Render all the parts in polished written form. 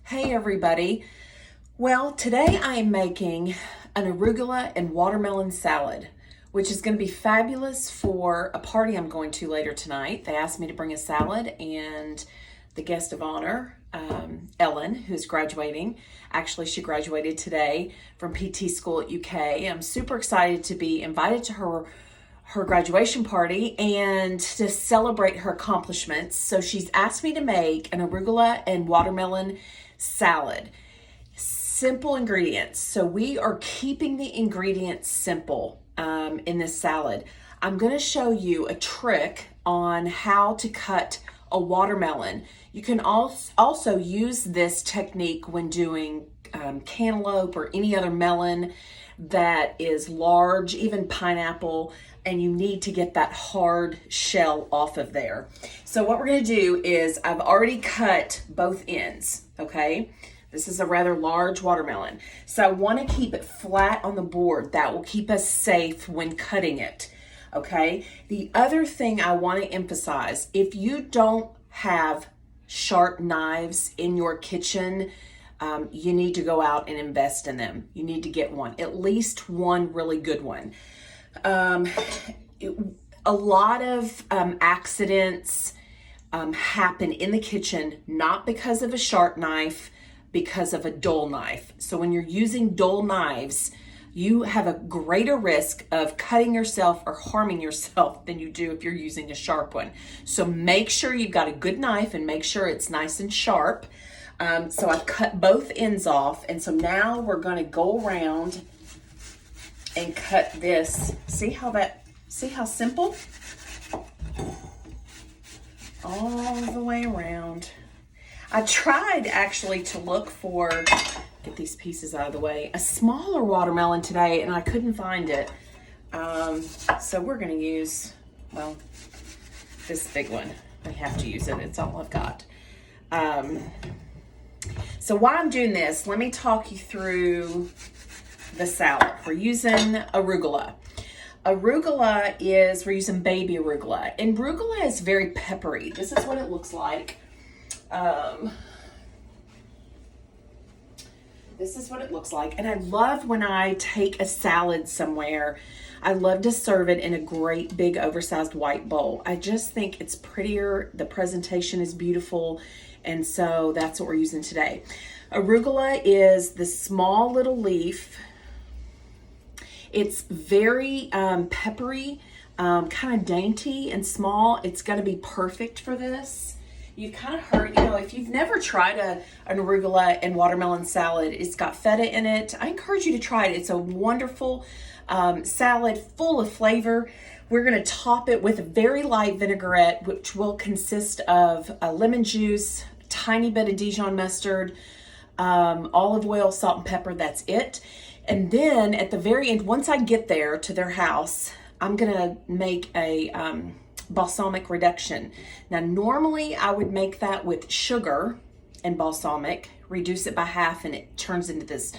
Hey everybody. Well, today I am making an arugula and watermelon salad, which is going to be fabulous for a party I'm going to later tonight. They asked me to bring a salad, and the guest of honor, Ellen, who's graduating, actually she graduated today from PT school at UK. I'm super excited to be invited to her graduation party and to celebrate her accomplishments. So she's asked me to make an arugula and watermelon salad. Simple ingredients. So we are keeping the ingredients simple in this salad. I'm going to show you a trick on how to cut a watermelon. You can also use this technique when doing cantaloupe or any other melon that is large, even pineapple, and you need to get that hard shell off of there. So what we're going to do is I've already cut both ends, okay? This is a rather large watermelon. So I want to keep it flat on the board. That will keep us safe when cutting it, okay? The other thing I want to emphasize, if you don't have sharp knives in your kitchen, you need to go out and invest in them. You need to get one, at least one really good one. A lot of accidents happen in the kitchen, not because of a sharp knife, because of a dull knife. So when you're using dull knives, you have a greater risk of cutting yourself or harming yourself than you do if you're using a sharp one. So make sure you've got a good knife and make sure it's nice and sharp. So I've cut both ends off, and so now we're going to go around and cut this. See how simple? All the way around. I tried actually to look for, get these pieces out of the way, a smaller watermelon today, and I couldn't find it. So we're going to use, well, this big one. I have to use it. It's all I've got. So while I'm doing this, let me talk you through the salad. We're using arugula. Arugula is, we're using baby arugula. And arugula is very peppery. This is what it looks like. This is what it looks like. And I love when I take a salad somewhere, I love to serve it in a great big oversized white bowl. I just think it's prettier. The presentation is beautiful. And so that's what we're using today. Arugula is the small little leaf. It's very peppery, kind of dainty and small. It's going to be perfect for this. You've kind of heard, if you've never tried an arugula and watermelon salad, it's got feta in it. I encourage you to try it. It's a wonderful salad full of flavor. We're going to top it with a very light vinaigrette, which will consist of lemon juice, tiny bit of Dijon mustard, olive oil, salt, and pepper. That's it. And then at the very end, once I get there to their house, I'm going to make a balsamic reduction. Now, normally I would make that with sugar and balsamic, reduce it by half, and it turns into this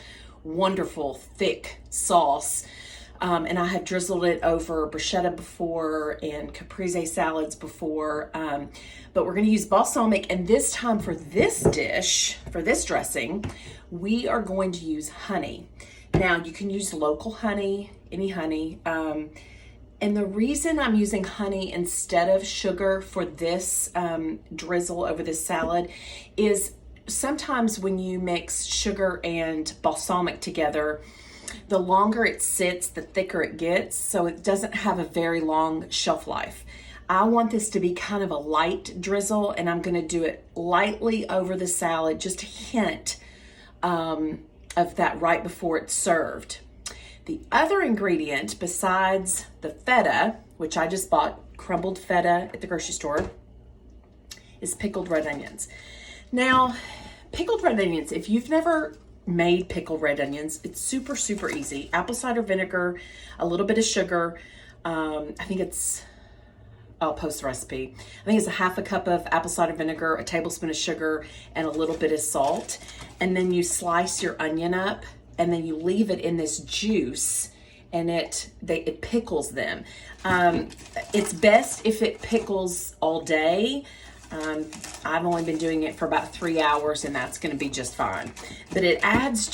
wonderful thick sauce. And I have drizzled it over bruschetta before and caprese salads before. But we're going to use balsamic. And this time for this dish, for this dressing, we are going to use honey. Now, you can use local honey, any honey. And the reason I'm using honey instead of sugar for this drizzle over this salad is sometimes when you mix sugar and balsamic together, the longer it sits, the thicker it gets, so it doesn't have a very long shelf life. I want this to be kind of a light drizzle, and I'm going to do it lightly over the salad, just a hint of that right before it's served. The other ingredient besides the feta, which I just bought crumbled feta at the grocery store, is pickled red onions. Now, pickled red onions, if you've never made pickled red onions, it's super, super easy. Apple cider vinegar, a little bit of sugar. I'll post the recipe. I think it's a half a cup of apple cider vinegar, a tablespoon of sugar, and a little bit of salt. And then you slice your onion up, and then you leave it in this juice, and it pickles them. It's best if it pickles all day. I've only been doing it for about 3 hours, and that's going to be just fine. But it adds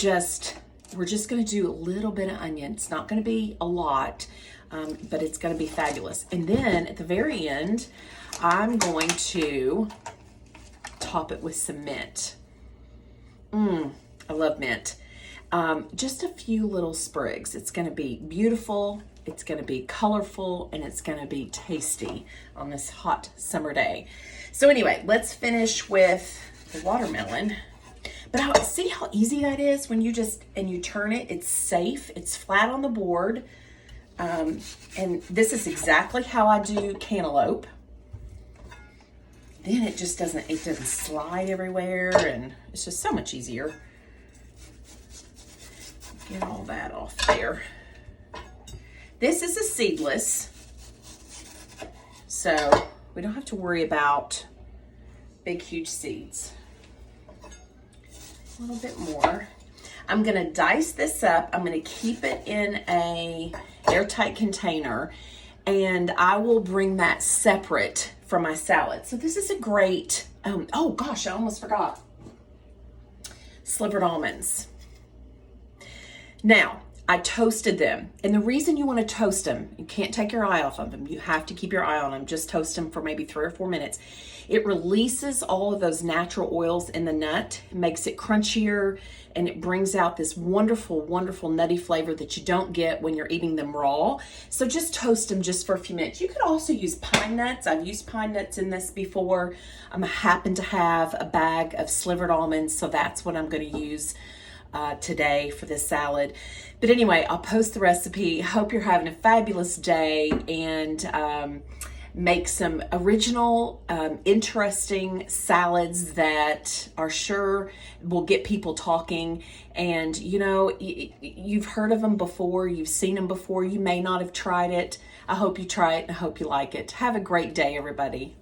we're just going to do a little bit of onion. It's not going to be a lot, but it's going to be fabulous. And then at the very end, I'm going to top it with some mint. I love mint. Just a few little sprigs. It's going to be beautiful. It's going to be colorful, and it's going to be tasty on this hot summer day. So anyway, let's finish with the watermelon. But see how easy that is when you you turn it. It's safe. It's flat on the board. And this is exactly how I do cantaloupe. Then it doesn't slide everywhere, and it's just so much easier. Get all that off there. This is a seedless, so we don't have to worry about big, huge seeds. A little bit more. I'm gonna dice this up. I'm gonna keep it in a airtight container, and I will bring that separate from my salad. So this is a great, oh gosh, I almost forgot. Slivered almonds. Now, I toasted them. And the reason you want to toast them, you can't take your eye off of them. You have to keep your eye on them. Just toast them for maybe 3 or 4 minutes. It releases all of those natural oils in the nut. It makes it crunchier, and it brings out this wonderful, wonderful nutty flavor that you don't get when you're eating them raw. So just toast them just for a few minutes. You could also use pine nuts. I've used pine nuts in this before. I happen to have a bag of slivered almonds, so that's what I'm going to use today for this salad. But anyway, I'll post the recipe. Hope you're having a fabulous day, and make some original, interesting salads that are sure will get people talking. And you know, you've heard of them before, you've seen them before, you may not have tried it. I hope you try it, and I hope you like it. Have a great day, everybody.